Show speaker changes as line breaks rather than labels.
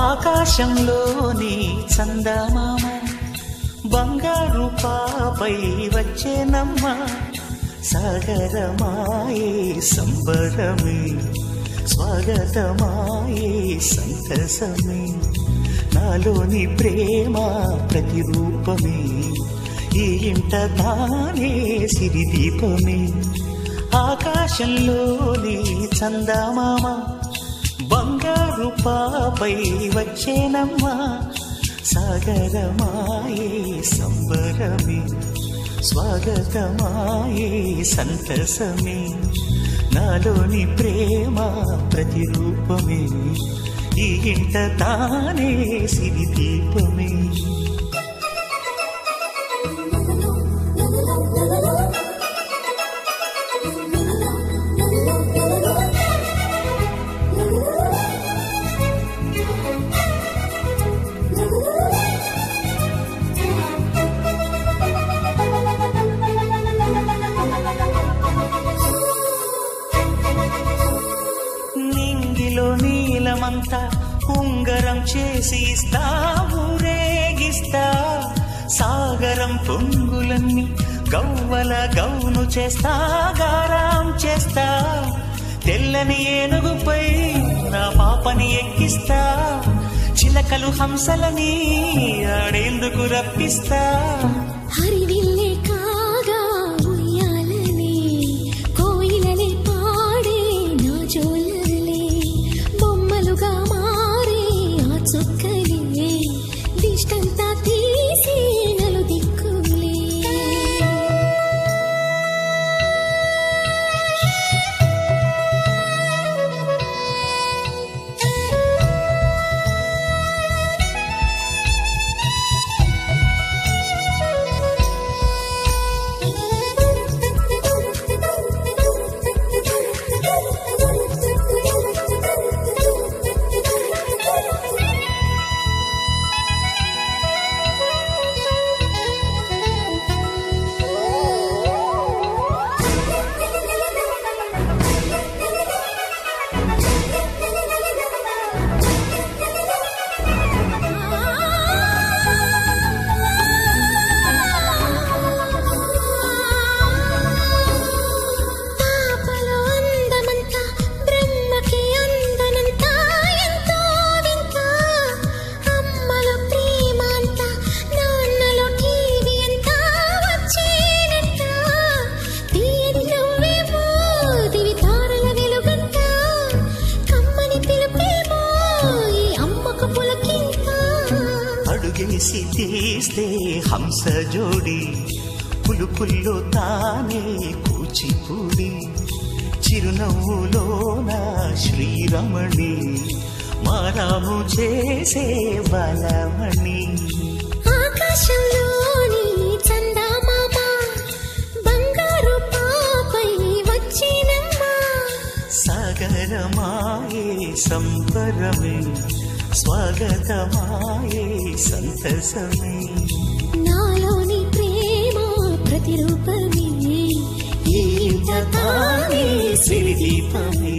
ఆకాశంలోని చందమామ బంగారు పాపై వచ్చేనమ్మ సాగరమాయే సంబరమే స్వాగతమాయే సంతసమే నాలోని ప్రేమ ప్రతిరూపమే ఈ ఇంట తానే సిరిదీపమే ఆకాశంలోని చందమామ బంగారు పాపై వచ్చేనమ్మా సాగరమాయే సంబరమే స్వాగతమాయే సంతసమే నాలోని ప్రేమ ప్రతిరూపమే ఈ ఇంట తానే సిరిదీపమే నీలమంతా ఉంగరం చేసి ఇస్తా ఊరేగిస్తా సాగరం పొంగులన్నీ గవ్వల గౌను చేస్తా గారాం చేస్తా తెల్లని ఏనుగుపై నా పాపని ఎక్కిస్తా చిలకలు హంసలని ఆడేందుకు రప్పిస్తా
హరివిల్లే కాగా ఉయ్యాలనే కోయిలనే పాడే నా జోలలే బొమ్మలుగా మారే ఆ చుక్కలే దిష్టంతా తీసి నలు దిక్కులే
అడుగేసి తీస్తే హంస జోడి పులుపుల్లో తానే కూచిపూడి చిరునవ్వులోన శ్రీరమణి మారాము చేసే బలమణి
ఆకాశంలోని చందమామ బంగారు పాపై వచ్చినమ్మా
సాగరమాయే సంబరమే స్వాగతమాయే సంతసమే
నాలోని ప్రేమ ప్రతిరూపమే
ఈ ఇంట తానే సిరిదీపమే